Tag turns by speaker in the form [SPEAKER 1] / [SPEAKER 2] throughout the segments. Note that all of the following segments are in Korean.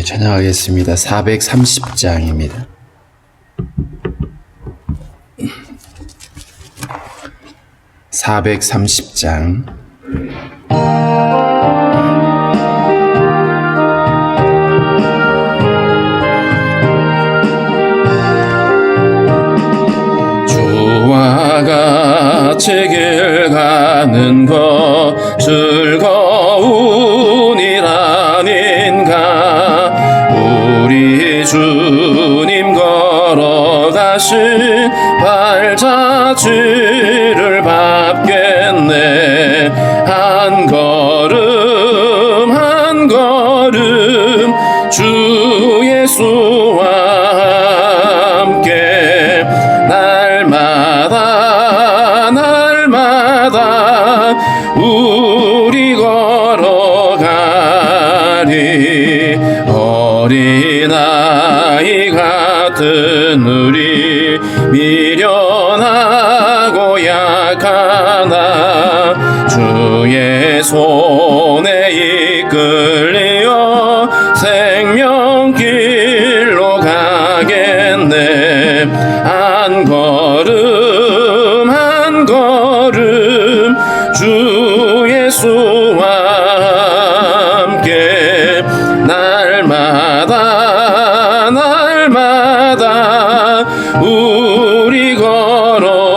[SPEAKER 1] 찬양하겠습니다. 430장입니다. (430장) 주와 같이 길 가는 것 즐거운이라닌가. 우리 주님 걸어가신 발자취를 밟겠네. 한 걸음 한 걸음 주 예수와 함께 날마다 날마다 우리 걸어가리. 어린아이 같은 우리 미련하고 약하나 주의 손에 이끌려 생명길로 가겠네. 한 걸음 한 걸음 주 예수와 함께 날마다 날마다 우리 걸어가리.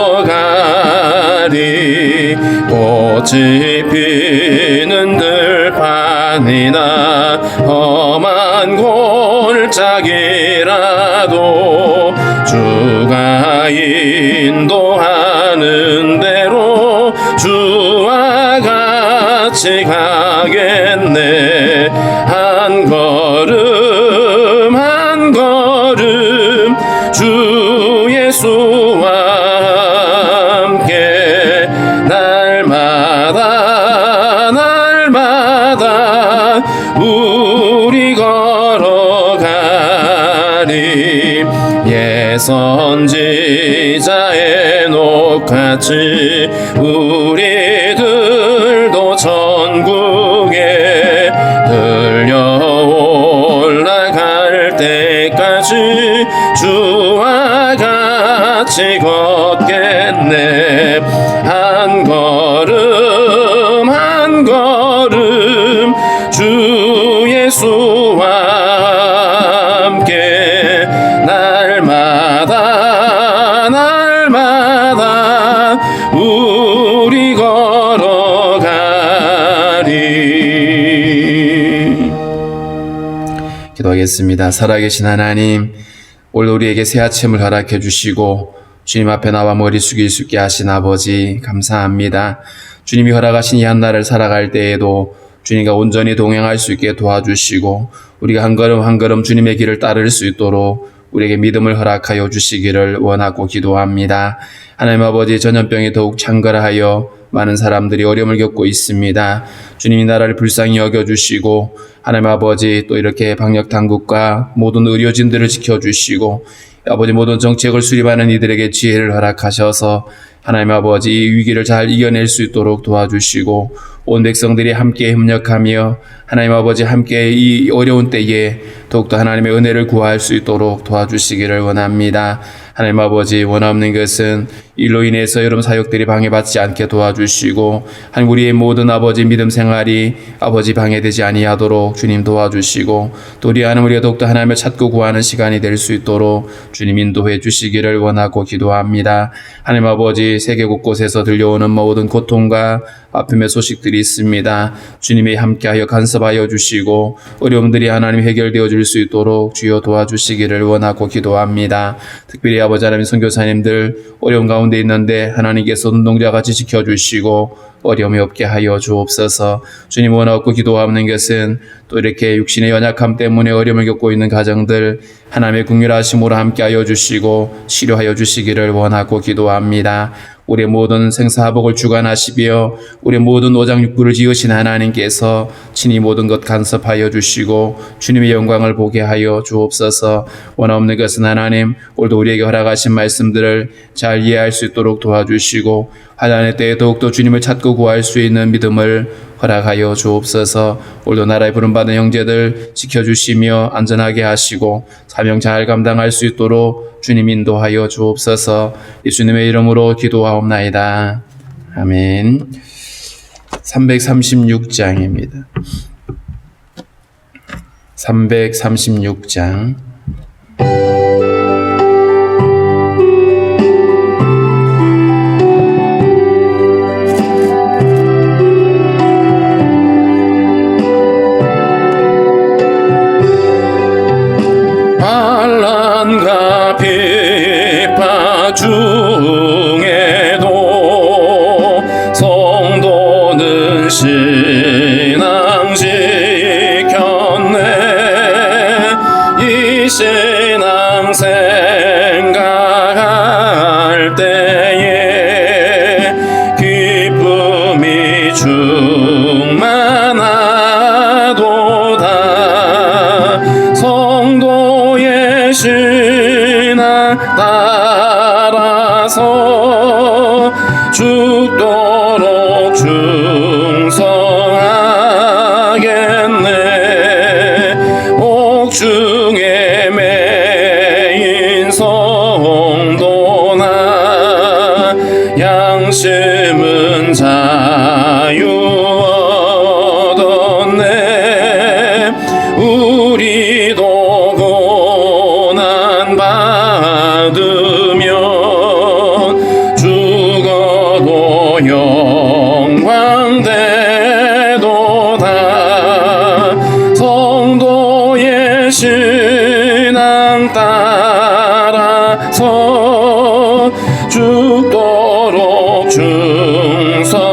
[SPEAKER 1] 꽃이 피는 들판이나 험한 골짜기라도 주가 인도하는 대로 주와 같이 가겠네. 한 걸음 한 걸음 주 예수와 함께 날마다 날마다 우리 걸어가리. 예선지자 에녹같이 우리들도 천국에 들려올라갈 때까지 주와 같이 걷겠네. 한 걸음 한 걸음 주 예수와 함께 날마다 날마다 우리 걸어가리. 기도하겠습니다. 살아계신 하나님, 오늘 우리에게 새 아침을 허락해 주시고 주님 앞에 나와 머리 숙일 수 있게 하신 아버지 감사합니다. 주님이 허락하신 이 한날을 살아갈 때에도 주님과 온전히 동행할 수 있게 도와주시고 우리가 한 걸음 한 걸음 주님의 길을 따를 수 있도록 우리에게 믿음을 허락하여 주시기를 원하고 기도합니다. 하나님 아버지, 전염병이 더욱 창궐하여 많은 사람들이 어려움을 겪고 있습니다. 주님이 나라를 불쌍히 여겨주시고 하나님 아버지, 또 이렇게 방역당국과 모든 의료진들을 지켜주시고 아버지, 모든 정책을 수립하는 이들에게 지혜를 허락하셔서 하나님 아버지, 이 위기를 잘 이겨낼 수 있도록 도와주시고 온 백성들이 함께 협력하며 하나님 아버지 함께 이 어려운 때에 더욱더 하나님의 은혜를 구할 수 있도록 도와주시기를 원합니다. 하나님 아버지, 원하옵는 것은 일로 인해서 여러분 사역들이 방해받지 않게 도와주시고 하나님 우리의 모든 아버지 믿음 생활이 아버지 방해되지 아니하도록 주님 도와주시고 또 우리 하나님 우리가 더욱더 하나님을 찾고 구하는 시간이 될 수 있도록 주님 인도해 주시기를 원하고 기도합니다. 하나님 아버지, 세계 곳곳에서 들려오는 모든 고통과 아픔의 소식들이 있습니다. 주님이 함께하여 간섭하여 주시고 어려움들이 하나님 해결되어 줄 수 있도록 주여 도와주시기를 원하고 기도합니다. 특별히 아버지 하나님 선교사님들 어려움 가운데 있는데 하나님께서 눈동자같이 지켜주시고 어려움이 없게 하여 주옵소서. 주님 원하고 기도하는 것은 또 이렇게 육신의 연약함 때문에 어려움을 겪고 있는 가정들 하나님의 긍휼하심으로 함께하여 주시고 치료하여 주시기를 원하고 기도합니다. 우리의 모든 생사화복을 주관하시며 우리의 모든 오장육부를 지으신 하나님께서 친히 모든 것 간섭하여 주시고 주님의 영광을 보게 하여 주옵소서. 원없는 것은 하나님 오늘도 우리에게 허락하신 말씀들을 잘 이해할 수 있도록 도와주시고 환난의 때에 더욱더 주님을 찾고 구할 수 있는 믿음을 허락하여 주옵소서. 오늘도 나라에 부름받은 형제들 지켜주시며 안전하게 하시고 사명 잘 감당할 수 있도록 주님 인도하여 주옵소서. 예수님의 이름으로 기도하옵나이다. 아멘. 336장입니다. 336장.
[SPEAKER 2] 환난과 비파 중에도 성도는 신앙 지켰네. 이 신앙 생각할 때에 기쁨이 충만하도다. 성도의 신앙 따라서 죽도록 충성하겠네. 옥중에 매인 성도나 양심은 자유 얻었네. 우리도 고난 받으면 죽어도 영광되도다. 성도의 신앙 따라서 죽도록 충성하겠네.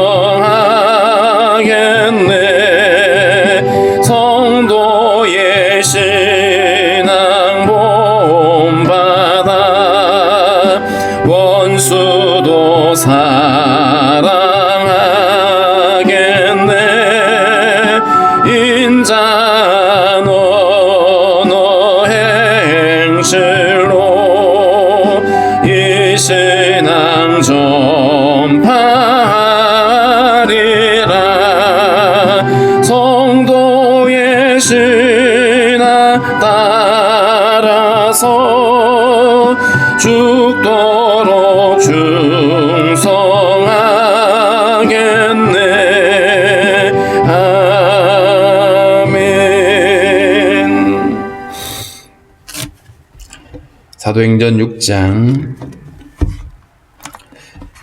[SPEAKER 2] 성도의 신앙 본받아 원수도 사랑하겠네. 인자 너 행실로 이 신앙 전파하리라. 성도의 신앙 따라서 죽도록 충성하겠네. 아멘.
[SPEAKER 1] 사도행전 6장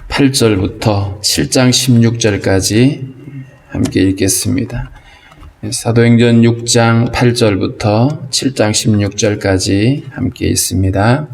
[SPEAKER 1] 8절부터 7장 16절까지 함께 읽겠습니다. 사도행전 6장 8절부터 7장 16절까지 함께 있습니다.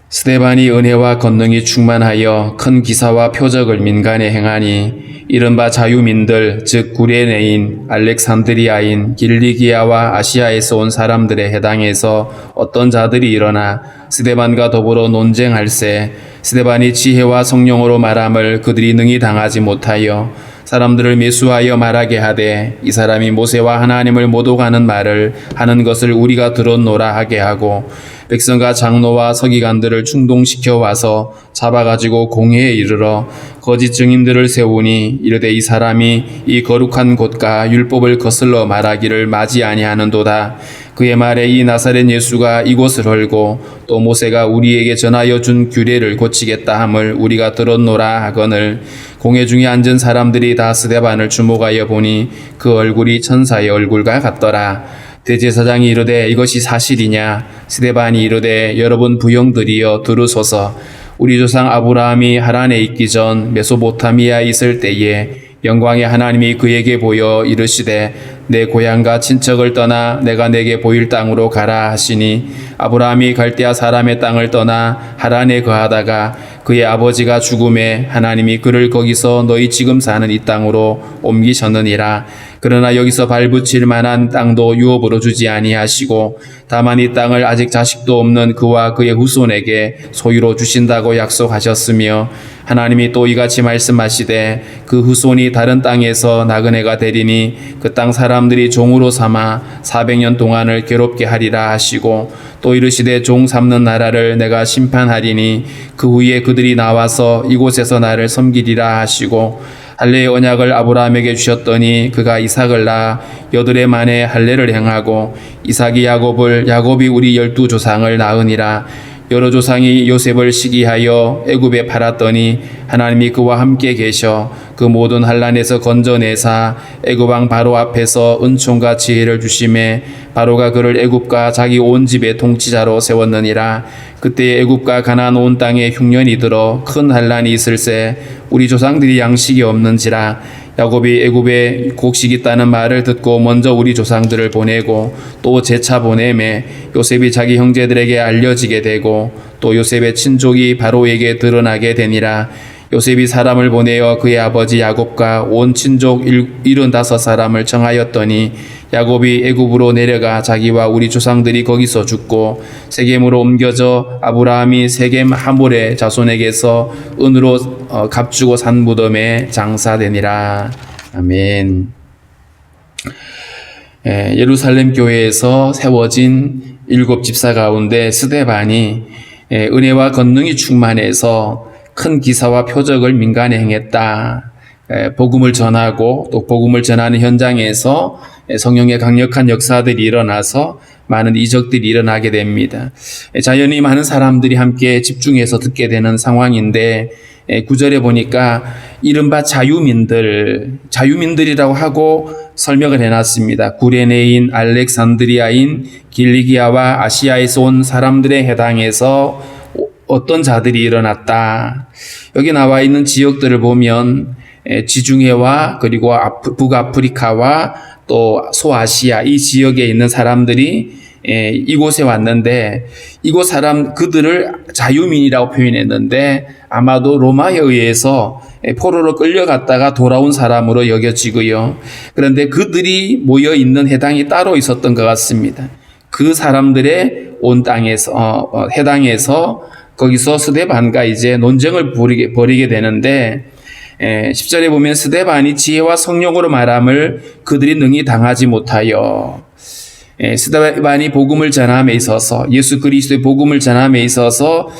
[SPEAKER 1] 스데반이 은혜와 권능이 충만하여 큰 기사와 표적을 민간에 행하니 이른바 자유민들 즉 구레네인, 알렉산드리아인, 길리기아와 아시아에서 온 사람들의 해당에서 어떤 자들이 일어나 스데반과 더불어 논쟁할세. 스데반이 지혜와 성령으로 말함을 그들이 능히 당하지 못하여 사람들을 매수하여 말하게 하되 이 사람이 모세와 하나님을 모독하는 말을 하는 것을 우리가 들었노라 하게 하고 백성과 장로와 서기관들을 충동시켜 와서 잡아가지고 공회에 이르러 거짓 증인들을 세우니 이르되 이 사람이 이 거룩한 곳과 율법을 거슬러 말하기를 마지 아니하는도다. 그의 말에 이 나사렛 예수가 이곳을 헐고 또 모세가 우리에게 전하여 준 규례를 고치겠다 함을 우리가 들었노라 하거늘 공회 중에 앉은 사람들이 다 스데반을 주목하여 보니 그 얼굴이 천사의 얼굴과 같더라. 대제사장이 이르되 이것이 사실이냐? 스데반이 이르되 여러분 부형들이여 들으소서. 우리 조상 아브라함이 하란에 있기 전 메소포타미아에 있을 때에 영광의 하나님이 그에게 보여 이르시되 내 고향과 친척을 떠나 내가 내게 보일 땅으로 가라 하시니 아브라함이 갈대아 사람의 땅을 떠나 하란에 거하다가 그의 아버지가 죽음에 하나님이 그를 거기서 너희 지금 사는 이 땅으로 옮기셨느니라. 그러나 여기서 발붙일 만한 땅도 유업으로 주지 아니하시고 다만 이 땅을 아직 자식도 없는 그와 그의 후손에게 소유로 주신다고 약속하셨으며 하나님이 또 이같이 말씀하시되 그 후손이 다른 땅에서 나그네가 되리니 그 땅 사람들이 종으로 삼아 400년 동안을 괴롭게 하리라 하시고 또 이르시되 종 삼는 나라를 내가 심판하리니 그 후에 그들이 나와서 이곳에서 나를 섬기리라 하시고 할례의 언약을 아브라함에게 주셨더니 그가 이삭을 낳아 8해 만에 할례를 행하고 이삭이 야곱을, 야곱이 우리 12조상을 낳으니라. 여러 조상이 요셉을 시기하여 애굽에 팔았더니 하나님이 그와 함께 계셔 그 모든 환난에서 건져내사 애굽 왕 바로 앞에서 은총과 지혜를 주심에 바로가 그를 애굽과 자기 온 집의 통치자로 세웠느니라. 그때 애굽과 가나안 온 땅에 흉년이 들어 큰 환난이 있을세 우리 조상들이 양식이 없는지라. 야곱이 애굽에 곡식이 있다는 말을 듣고 먼저 우리 조상들을 보내고 또 재차 보내매 요셉이 자기 형제들에게 알려지게 되고 또 요셉의 친족이 바로에게 드러나게 되니라. 요셉이 사람을 보내어 그의 아버지 야곱과 온 친족 75사람을 청하였더니 야곱이 애굽으로 내려가 자기와 우리 조상들이 거기서 죽고 세겜으로 옮겨져 아브라함이 세겜 하몰의 자손에게서 은으로 값주고 산 무덤에 장사되니라. 아멘. 예루살렘 교회에서 세워진 7 집사 가운데 스데반이 은혜와 권능이 충만해서 큰 기사와 표적을 민간에 행했다. 복음을 전하고 또 복음을 전하는 현장에서 성령의 강력한 역사들이 일어나서 많은 이적들이 일어나게 됩니다. 자연히 많은 사람들이 함께 집중해서 듣게 되는 상황인데 9절에 보니까 이른바 자유민들이라고 하고 설명을 해놨습니다. 구레네인, 알렉산드리아인, 길리기아와 아시아에서 온 사람들에 해당해서 어떤 자들이 일어났다. 여기 나와 있는 지역들을 보면 지중해와 그리고 북아프리카와 또 소아시아 이 지역에 있는 사람들이 이곳에 왔는데 이곳 그들을 자유민이라고 표현했는데 아마도 로마에 의해서 포로로 끌려갔다가 돌아온 사람으로 여겨지고요. 그런데 그들이 모여 있는 해당이 따로 있었던 것 같습니다. 그 사람들의 온 땅에서 해당해서 거기서 스데반과 이제 논쟁을 벌이게 되는데 10절에 보면 스데반이 지혜와 성령으로 말함을 그들이 능히 당하지 못하여 스데반이 복음을 전함에 있어서 예수 그리스도의 복음을 전함에 있어서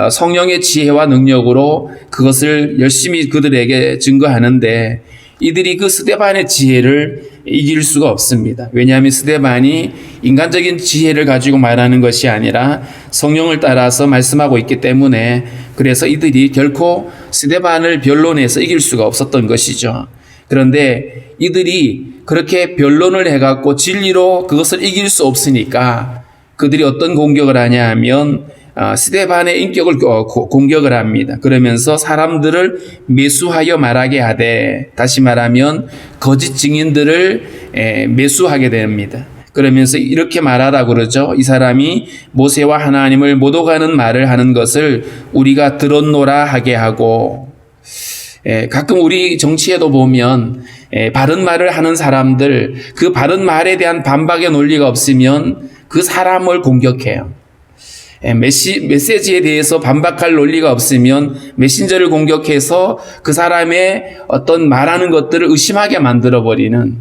[SPEAKER 1] 성령의 지혜와 능력으로 그것을 열심히 그들에게 증거하는데 이들이 그 스데반의 지혜를 이길 수가 없습니다. 왜냐하면 스데반이 인간적인 지혜를 가지고 말하는 것이 아니라 성령을 따라서 말씀하고 있기 때문에 그래서 이들이 결코 스데반을 변론해서 이길 수가 없었던 것이죠. 그런데 이들이 그렇게 변론을 해갖고 진리로 그것을 이길 수 없으니까 그들이 어떤 공격을 하냐 하면 스데반의 인격을 공격을 합니다. 그러면서 사람들을 매수하여 말하게 하되 다시 말하면 거짓 증인들을 매수하게 됩니다. 그러면서 이렇게 말하라고 그러죠. 이 사람이 모세와 하나님을 모독하는 말을 하는 것을 우리가 들었노라 하게 하고 가끔 우리 정치에도 보면 바른 말을 하는 사람들 그 바른 말에 대한 반박의 논리가 없으면 그 사람을 공격해요. 메시지에 대해서 반박할 논리가 없으면 메신저를 공격해서 그 사람의 어떤 말하는 것들을 의심하게 만들어버리는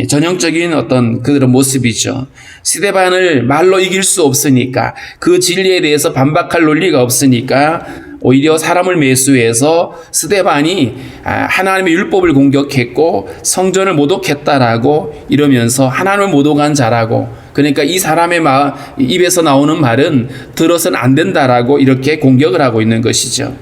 [SPEAKER 1] 전형적인 어떤 그런 모습이죠. 스데반을 말로 이길 수 없으니까 그 진리에 대해서 반박할 논리가 없으니까 오히려 사람을 매수해서 스데반이 하나님의 율법을 공격했고 성전을 모독했다라고 이러면서 하나님을 모독한 자라고 그러니까 이 사람의 입에서 나오는 말은 들어서는 안 된다라고 이렇게 공격을 하고 있는 것이죠.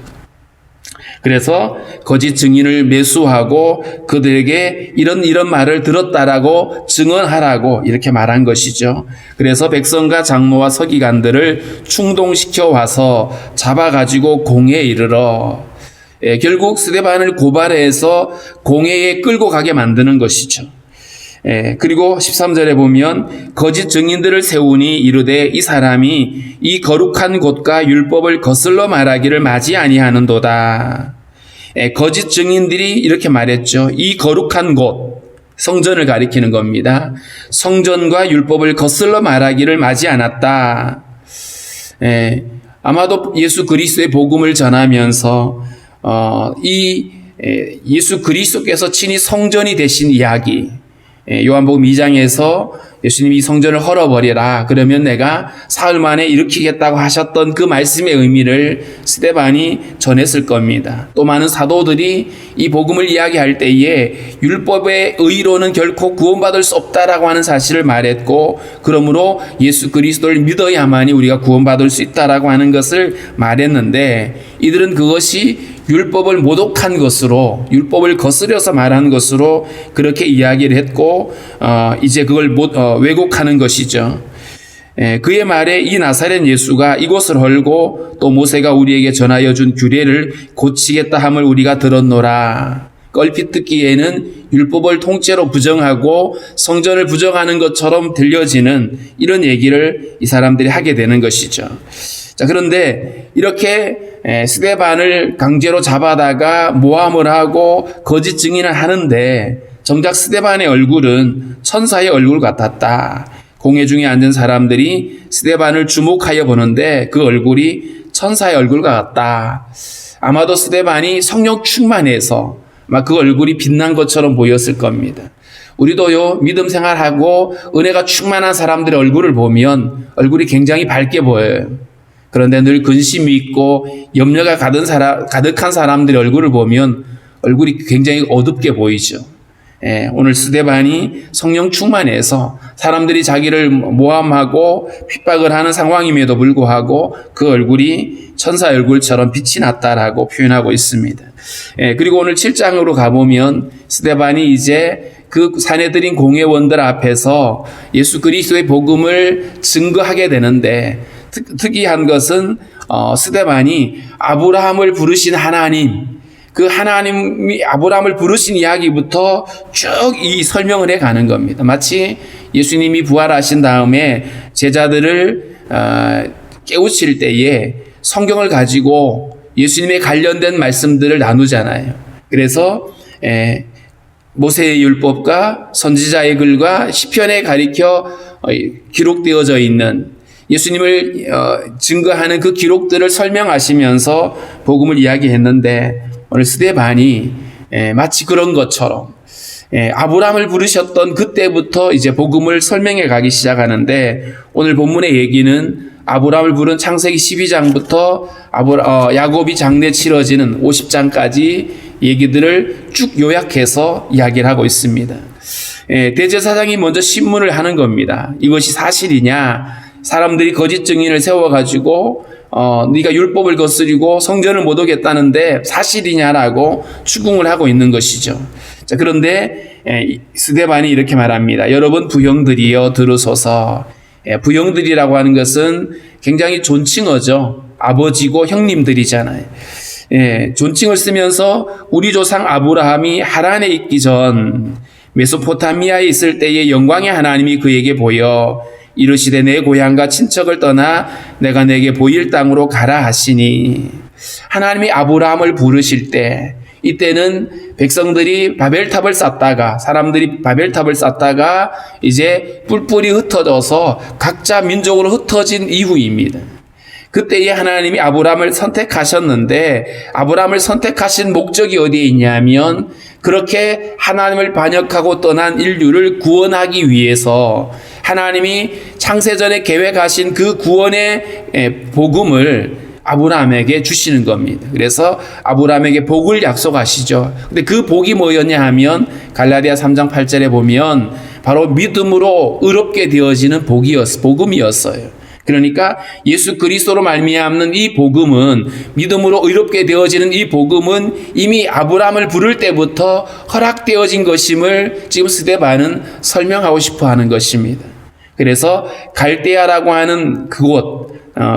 [SPEAKER 1] 그래서 거짓 증인을 매수하고 그들에게 이런 말을 들었다라고 증언하라고 이렇게 말한 것이죠. 그래서 백성과 장로와 서기관들을 충동시켜 와서 잡아가지고 공회에 이르러 결국 스데반을 고발해서 공회에 끌고 가게 만드는 것이죠. 그리고 13절에 보면 거짓 증인들을 세우니 이르되 이 사람이 이 거룩한 곳과 율법을 거슬러 말하기를 마지 아니하는도다. 거짓 증인들이 이렇게 말했죠. 이 거룩한 곳, 성전을 가리키는 겁니다. 성전과 율법을 거슬러 말하기를 마지 않았다. 아마도 예수 그리스도의 복음을 전하면서 예수 그리스도께서 친히 성전이 되신 이야기 요한복음 2장에서 예수님이 이 성전을 헐어버리라. 그러면 내가 사흘 만에 일으키겠다고 하셨던 그 말씀의 의미를 스데반이 전했을 겁니다. 또 많은 사도들이 이 복음을 이야기할 때에 율법의 의로는 결코 구원받을 수 없다라고 하는 사실을 말했고, 그러므로 예수 그리스도를 믿어야만이 우리가 구원받을 수 있다라고 하는 것을 말했는데, 이들은 그것이 율법을 모독한 것으로, 율법을 거스려서 말한 것으로 그렇게 이야기를 했고, 이제 그걸 왜곡하는 것이죠. 그의 말에 이 나사렛 예수가 이곳을 헐고 또 모세가 우리에게 전하여 준 규례를 고치겠다 함을 우리가 들었노라. 얼핏 듣기에는 율법을 통째로 부정하고 성전을 부정하는 것처럼 들려지는 이런 얘기를 이 사람들이 하게 되는 것이죠. 자, 그런데 이렇게 스데반을 강제로 잡아다가 모함을 하고 거짓 증인을 하는데, 정작 스데반의 얼굴은 천사의 얼굴 같았다. 공회 중에 앉은 사람들이 스데반을 주목하여 보는데 그 얼굴이 천사의 얼굴 같다. 아마도 스데반이 성령 충만해서 막 그 얼굴이 빛난 것처럼 보였을 겁니다. 우리도요, 믿음 생활하고 은혜가 충만한 사람들의 얼굴을 보면 얼굴이 굉장히 밝게 보여요. 그런데 늘 근심이 있고 염려가 가득한 사람들의 얼굴을 보면 얼굴이 굉장히 어둡게 보이죠. 오늘 스데반이 성령 충만해서 사람들이 자기를 모함하고 핍박을 하는 상황임에도 불구하고 그 얼굴이 천사 얼굴처럼 빛이 났다라고 표현하고 있습니다. 그리고 오늘 7장으로 가보면 스데반이 이제 그 사내들인 공회원들 앞에서 예수 그리스도의 복음을 증거하게 되는데, 특이한 것은 스데반이 아브라함을 부르신 하나님, 그 하나님이 아브라함을 부르신 이야기부터 쭉 이 설명을 해가는 겁니다. 마치 예수님이 부활하신 다음에 제자들을 깨우칠 때에 성경을 가지고 예수님의 관련된 말씀들을 나누잖아요. 그래서 모세의 율법과 선지자의 글과 시편에 가리켜 기록되어져 있는 예수님을 증거하는 그 기록들을 설명하시면서 복음을 이야기했는데, 오늘 스데반이 마치 그런 것처럼 아브라함을 부르셨던 그때부터 이제 복음을 설명해 가기 시작하는데, 오늘 본문의 얘기는 아브라함을 부른 창세기 12장부터 야곱이 장례 치러지는 50장까지 얘기들을 쭉 요약해서 이야기를 하고 있습니다. 대제사장이 먼저 신문을 하는 겁니다. 이것이 사실이냐? 사람들이 거짓 증인을 세워가지고 네가 율법을 거스리고 성전을 못 오겠다는데 사실이냐라고 추궁을 하고 있는 것이죠. 자, 그런데 스데반이 이렇게 말합니다. 여러분 부형들이여 들으소서. 부형들이라고 하는 것은 굉장히 존칭어죠. 아버지고 형님들이잖아요. 존칭을 쓰면서 우리 조상 아브라함이 하란에 있기 전 메소포타미아에 있을 때의 영광의 하나님이 그에게 보여 이르시되 내 고향과 친척을 떠나 내가 내게 보일 땅으로 가라 하시니, 하나님이 아브라함을 부르실 때, 이때는 백성들이 바벨탑을 쌓다가, 사람들이 바벨탑을 쌓다가 이제 뿔뿔이 흩어져서 각자 민족으로 흩어진 이후입니다. 그때에 하나님이 아브라함을 선택하셨는데, 아브라함을 선택하신 목적이 어디에 있냐면, 그렇게 하나님을 반역하고 떠난 인류를 구원하기 위해서 하나님이 창세전에 계획하신 그 구원의 복음을 아브라함에게 주시는 겁니다. 그래서 아브라함에게 복을 약속하시죠. 근데 그 복이 뭐였냐 하면 갈라디아 3장 8절에 보면 바로 믿음으로 의롭게 되어지는 복음이었어요. 그러니까 예수 그리스도로 말미암는 이 복음은, 믿음으로 의롭게 되어지는 이 복음은 이미 아브라함을 부를 때부터 허락되어진 것임을 지금 스데반은 설명하고 싶어 하는 것입니다. 그래서 갈대아라고 하는 그곳,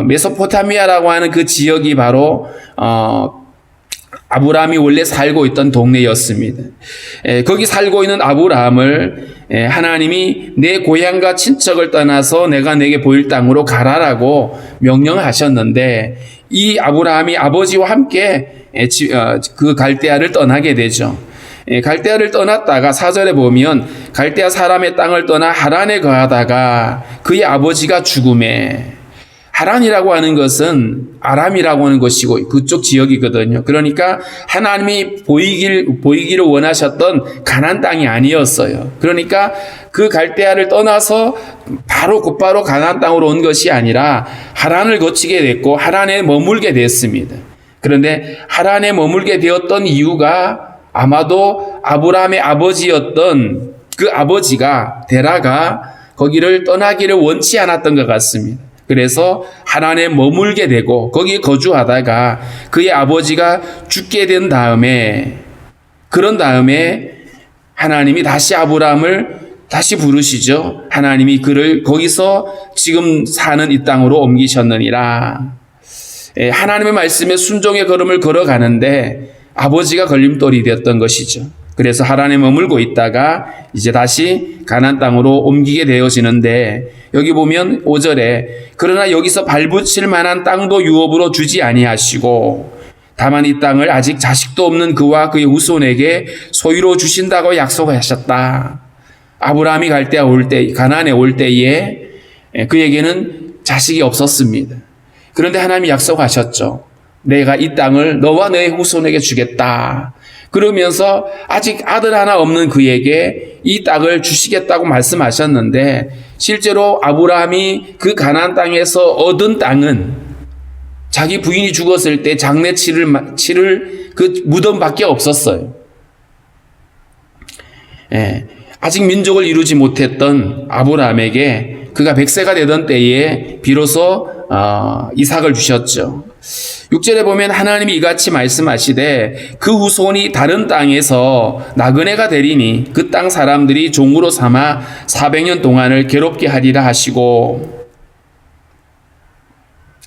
[SPEAKER 1] 메소포타미아라고 하는 그 지역이 바로 아브라함이 원래 살고 있던 동네였습니다. 거기 살고 있는 아브라함을 하나님이 내 고향과 친척을 떠나서 내가 내게 보일 땅으로 가라라고 명령하셨는데, 이 아브라함이 아버지와 함께 그 갈대아를 떠나게 되죠. 갈대아를 떠났다가 4절에 보면 갈대아 사람의 땅을 떠나 하란에 거하다가 그의 아버지가 죽음에, 하란이라고 하는 것은 아람이라고 하는 것이고 그쪽 지역이거든요. 그러니까 하나님이 보이기를 원하셨던 가나안 땅이 아니었어요. 그러니까 그 갈대아를 떠나서 곧바로 가나안 땅으로 온 것이 아니라 하란을 거치게 됐고 하란에 머물게 됐습니다. 그런데 하란에 머물게 되었던 이유가 아마도 아브라함의 아버지였던 그 아버지가 데라가 거기를 떠나기를 원치 않았던 것 같습니다. 그래서 하란에 머물게 되고 거기에 거주하다가 그의 아버지가 죽게 된 다음에 그런 다음에 하나님이 다시 아브라함을 다시 부르시죠. 하나님이 그를 거기서 지금 사는 이 땅으로 옮기셨느니라. 하나님의 말씀에 순종의 걸음을 걸어가는데 아버지가 걸림돌이 되었던 것이죠. 그래서 하란에 머물고 있다가 이제 다시 가나안 땅으로 옮기게 되어지는데 여기 보면 5절에 그러나 여기서 발붙일 만한 땅도 유업으로 주지 아니하시고 다만 이 땅을 아직 자식도 없는 그와 그의 후손에게 소유로 주신다고 약속하셨다. 아브라함이 가나안에 올 때에 그에게는 자식이 없었습니다. 그런데 하나님이 약속하셨죠. 내가 이 땅을 너와 너의 후손에게 주겠다. 그러면서 아직 아들 하나 없는 그에게 이 땅을 주시겠다고 말씀하셨는데 실제로 아브라함이 그 가나안 땅에서 얻은 땅은 자기 부인이 죽었을 때 장례 치를 그 무덤밖에 없었어요. 아직 민족을 이루지 못했던 아브라함에게 그가 100세가 되던 때에 비로소 이삭을 주셨죠. 6절에 보면 하나님이 이같이 말씀하시되 그 후손이 다른 땅에서 나그네가 되리니 그 땅 사람들이 종으로 삼아 400년 동안을 괴롭게 하리라 하시고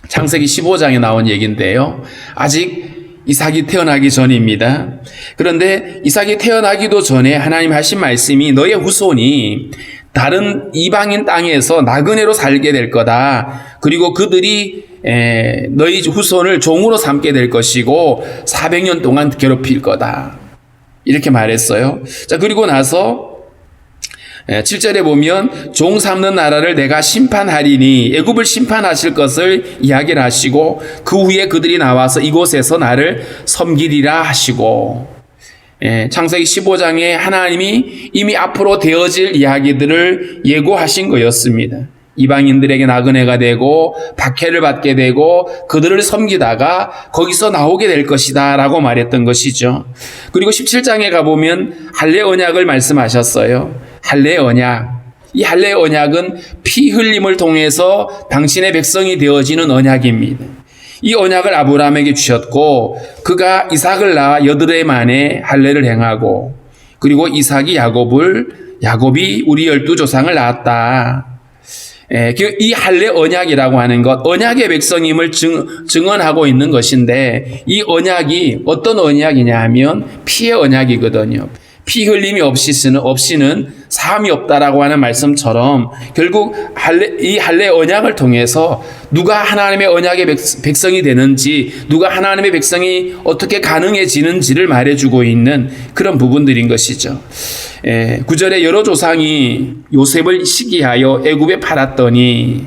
[SPEAKER 1] 창세기 15장에 나온 얘기인데요. 아직 이삭이 태어나기 전입니다. 그런데 이삭이 태어나기도 전에 하나님 하신 말씀이 너의 후손이 다른 이방인 땅에서 나그네로 살게 될 거다. 그리고 그들이 너희 후손을 종으로 삼게 될 것이고 400년 동안 괴롭힐 거다. 이렇게 말했어요. 자, 그리고 나서 7절에 보면 종 삼는 나라를 내가 심판하리니 애굽을 심판하실 것을 이야기를 하시고 그 후에 그들이 나와서 이곳에서 나를 섬기리라 하시고 창세기 15장에 하나님이 이미 앞으로 되어질 이야기들을 예고하신 거였습니다. 이방인들에게 나그네가 되고 박해를 받게 되고 그들을 섬기다가 거기서 나오게 될 것이다 라고 말했던 것이죠. 그리고 17장에 가보면 할례 언약을 말씀하셨어요. 할례 언약. 이 할례 언약은 피 흘림을 통해서 당신의 백성이 되어지는 언약입니다. 이 언약을 아브라함에게 주셨고 그가 이삭을 낳아 8해 만에 할례를 행하고 그리고 이삭이 야곱이 우리 12조상을 낳았다. 이 할례 언약이라고 하는 것, 언약의 백성임을 증언하고 있는 것인데 이 언약이 어떤 언약이냐 하면 피의 언약이거든요. 피 흘림이 없이는 사함이 없다라고 하는 말씀처럼 결국 이 할례 언약을 통해서 누가 하나님의 언약의 백성이 되는지 누가 하나님의 백성이 어떻게 가능해지는지를 말해주고 있는 그런 부분들인 것이죠. 9절에 여러 조상이 요셉을 시기하여 애굽에 팔았더니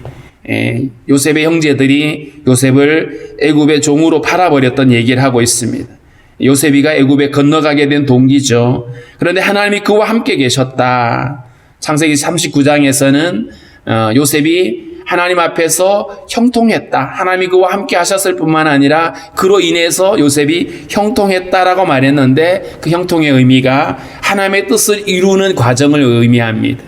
[SPEAKER 1] 요셉의 형제들이 요셉을 애굽의 종으로 팔아버렸던 얘기를 하고 있습니다. 요셉이가 애굽에 건너가게 된 동기죠. 그런데 하나님이 그와 함께 계셨다. 창세기 39장에서는 요셉이 하나님 앞에서 형통했다. 하나님이 그와 함께 하셨을 뿐만 아니라 그로 인해서 요셉이 형통했다라고 말했는데 그 형통의 의미가 하나님의 뜻을 이루는 과정을 의미합니다.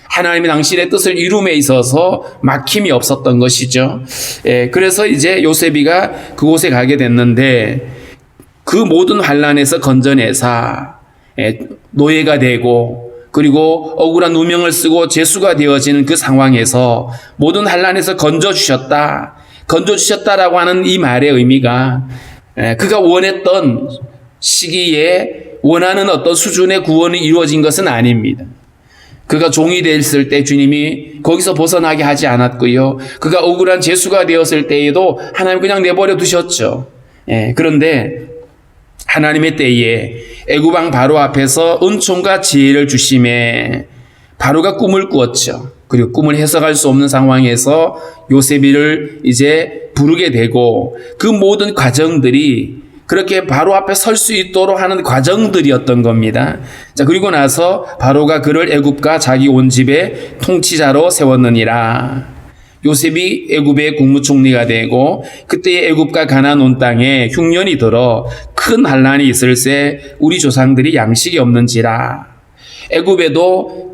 [SPEAKER 1] 하나님이 당신의 뜻을 이룸에 있어서 막힘이 없었던 것이죠. 그래서 이제 요셉이가 그곳에 가게 됐는데 그 모든 환난에서 건져내사 노예가 되고 그리고 억울한 누명을 쓰고 죄수가 되어지는 그 상황에서 모든 환난에서 건져주셨다라고 하는 이 말의 의미가 그가 원했던 시기에 원하는 어떤 수준의 구원이 이루어진 것은 아닙니다. 그가 종이 됐을 때 주님이 거기서 벗어나게 하지 않았고요. 그가 억울한 죄수가 되었을 때에도 하나님 그냥 내버려 두셨죠. 그런데 하나님의 때에 애굽 왕 바로 앞에서 은총과 지혜를 주심에 바로가 꿈을 꾸었죠. 그리고 꿈을 해석할 수 없는 상황에서 요셉이를 이제 부르게 되고 그 모든 과정들이 그렇게 바로 앞에 설 수 있도록 하는 과정들이었던 겁니다. 자, 그리고 나서 바로가 그를 애굽과 자기 온 집의 통치자로 세웠느니라. 요셉이 애굽의 국무총리가 되고 그때 애굽과 가나안 온 땅에 흉년이 들어 큰 환란이 있을새 우리 조상들이 양식이 없는지라. 애굽에도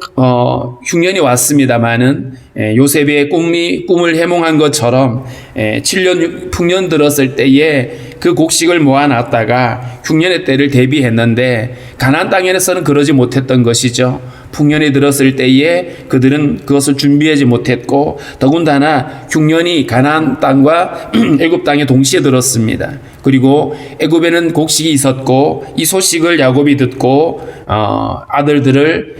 [SPEAKER 1] 흉년이 왔습니다마는 요셉의 꿈을 해몽한 것처럼 7년 풍년 들었을 때에 그 곡식을 모아놨다가 흉년의 때를 대비했는데 가나안 땅에서는 그러지 못했던 것이죠. 풍년이 들었을 때에 그들은 그것을 준비하지 못했고 더군다나 흉년이 가나안 땅과 애굽 땅에 동시에 들었습니다. 그리고 애굽에는 곡식이 있었고 이 소식을 야곱이 듣고 아들들을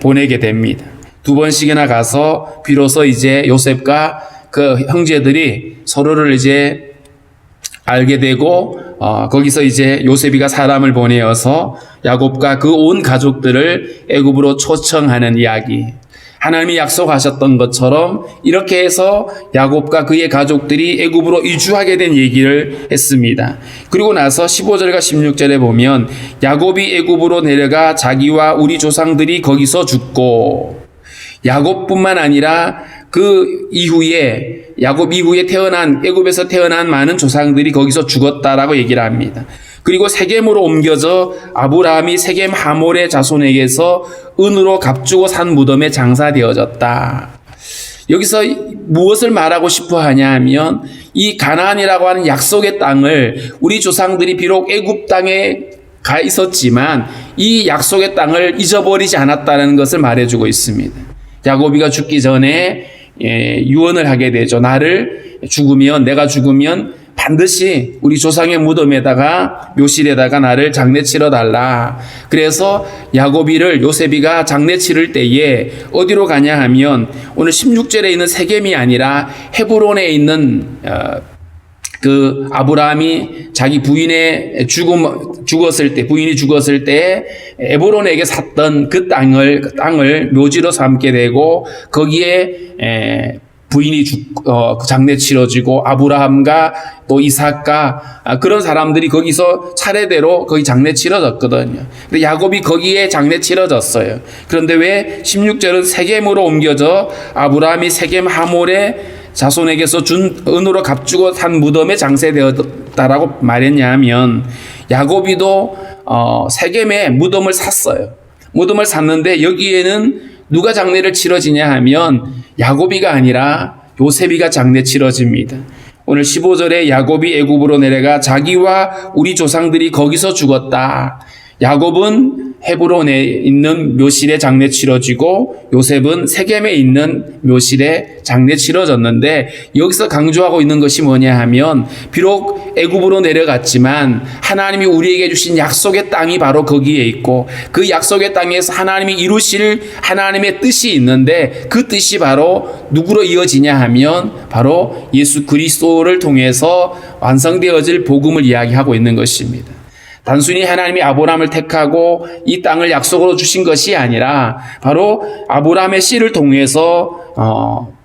[SPEAKER 1] 보내게 됩니다. 2번씩이나 가서 비로소 이제 요셉과 그 형제들이 서로를 이제 알게 되고 거기서 이제 요셉이가 사람을 보내어서 야곱과 그 온 가족들을 애굽으로 초청하는 이야기. 하나님이 약속하셨던 것처럼 이렇게 해서 야곱과 그의 가족들이 애굽으로 이주하게 된 얘기를 했습니다. 그리고 나서 15절과 16절에 보면 야곱이 애굽으로 내려가 자기와 우리 조상들이 거기서 죽고 야곱뿐만 아니라 그 이후에 야곱 이후에 애굽에서 태어난 많은 조상들이 거기서 죽었다라고 얘기를 합니다. 그리고 세겜으로 옮겨져 아브라함이 세겜 하몰의 자손에게서 은으로 값주고 산 무덤에 장사되어졌다. 여기서 무엇을 말하고 싶어 하냐 하면 이 가나안이라고 하는 약속의 땅을 우리 조상들이 비록 애굽 땅에 가 있었지만 이 약속의 땅을 잊어버리지 않았다는 것을 말해주고 있습니다. 야곱이가 죽기 전에 유언을 하게 되죠. 내가 죽으면 반드시 우리 조상의 무덤에다가 묘실에다가 나를 장례 치러 달라. 그래서 요셉이가 장례 치를 때에 어디로 가냐 하면 오늘 16절에 있는 세겜이 아니라 헤브론에 있는 그 아브라함이 자기 부인이 죽었을 때 에브론에게 샀던 그 땅을 묘지로 삼게 되고 거기에 부인이 장례 치러지고 아브라함과 또 이삭과 그런 사람들이 거기서 차례대로 거기 장례 치러졌거든요. 근데 야곱이 거기에 장례 치러졌어요. 그런데 왜 16절은 세겜으로 옮겨져 아브라함이 세겜 하몰의 자손에게서 준 은으로 값주고 산 무덤에 장사되었다라고 말했냐 하면 야곱이도 세겜에 무덤을 샀어요. 무덤을 샀는데 여기에는 누가 장례를 치러지냐 하면 야곱이가 아니라 요셉이가 장례 치러집니다. 오늘 15절에 야곱이 애굽으로 내려가 자기와 우리 조상들이 거기서 죽었다. 야곱은 헤브론에 있는 묘실에 장례 치러지고 요셉은 세겜에 있는 묘실에 장례 치러졌는데 여기서 강조하고 있는 것이 뭐냐 하면 비록 애굽으로 내려갔지만 하나님이 우리에게 주신 약속의 땅이 바로 거기에 있고 그 약속의 땅에서 하나님이 이루실 하나님의 뜻이 있는데 그 뜻이 바로 누구로 이어지냐 하면 바로 예수 그리스도를 통해서 완성되어질 복음을 이야기하고 있는 것입니다. 단순히 하나님이 아브라함을 택하고 이 땅을 약속으로 주신 것이 아니라 바로 아브라함의 씨를 통해서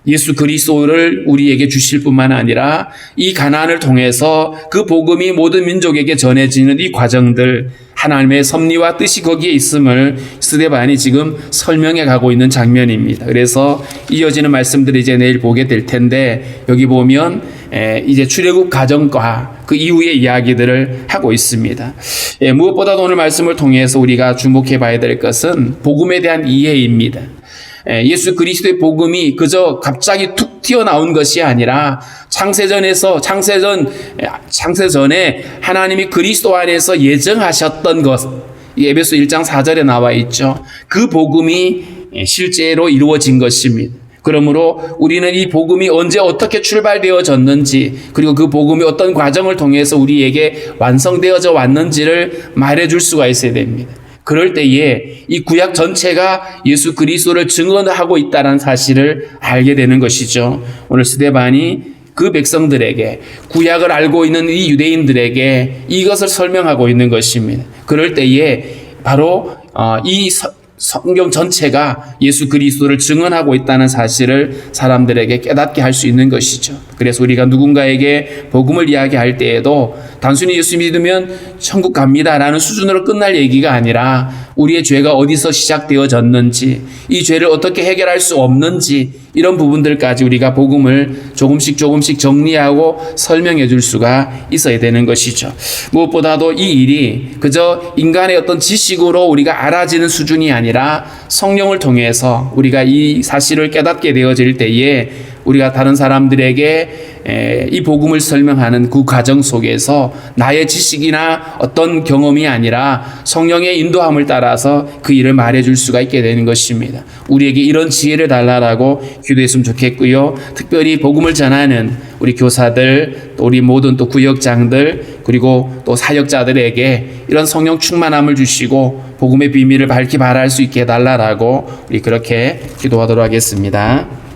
[SPEAKER 1] 예수 그리스도를 우리에게 주실 뿐만 아니라 이 가나안을 통해서 그 복음이 모든 민족에게 전해지는 이 과정들 하나님의 섭리와 뜻이 거기에 있음을 스데반이 지금 설명해 가고 있는 장면입니다. 그래서 이어지는 말씀들을 이제 내일 보게 될 텐데 여기 보면 이제 출애굽 과정과 그 이후의 이야기들을 하고 있습니다. 무엇보다도 오늘 말씀을 통해서 우리가 주목해 봐야 될 것은 복음에 대한 이해입니다. 예수 그리스도의 복음이 그저 갑자기 툭 튀어나온 것이 아니라 창세전에 하나님이 그리스도 안에서 예정하셨던 것, 에베소 1장 4절에 나와 있죠. 그 복음이 실제로 이루어진 것입니다. 그러므로 우리는 이 복음이 언제 어떻게 출발되어졌는지 그리고 그 복음이 어떤 과정을 통해서 우리에게 완성되어져 왔는지를 말해줄 수가 있어야 됩니다. 그럴 때에 이 구약 전체가 예수 그리스도를 증언하고 있다는 사실을 알게 되는 것이죠. 오늘 스데반이 그 백성들에게 구약을 알고 있는 이 유대인들에게 이것을 설명하고 있는 것입니다. 그럴 때에 바로 이 성경 전체가 예수 그리스도를 증언하고 있다는 사실을 사람들에게 깨닫게 할 수 있는 것이죠. 그래서 우리가 누군가에게 복음을 이야기할 때에도 단순히 예수 믿으면 천국 갑니다라는 수준으로 끝날 얘기가 아니라 우리의 죄가 어디서 시작되어졌는지, 이 죄를 어떻게 해결할 수 없는지, 이런 부분들까지 우리가 복음을 조금씩 정리하고 설명해 줄 수가 있어야 되는 것이죠. 무엇보다도 이 일이 그저 인간의 어떤 지식으로 우리가 알아지는 수준이 아니라 성령을 통해서 우리가 이 사실을 깨닫게 되어질 때에 우리가 다른 사람들에게 이 복음을 설명하는 그 과정 속에서 나의 지식이나 어떤 경험이 아니라 성령의 인도함을 따라서 그 일을 말해줄 수가 있게 되는 것입니다. 우리에게 이런 지혜를 달라라고 기도했으면 좋겠고요. 특별히 복음을 전하는 우리 교사들, 또 우리 모든 또 구역장들, 그리고 또 사역자들에게 이런 성령 충만함을 주시고 복음의 비밀을 밝히 말할 수 있게 해달라라고 우리 그렇게 기도하도록 하겠습니다.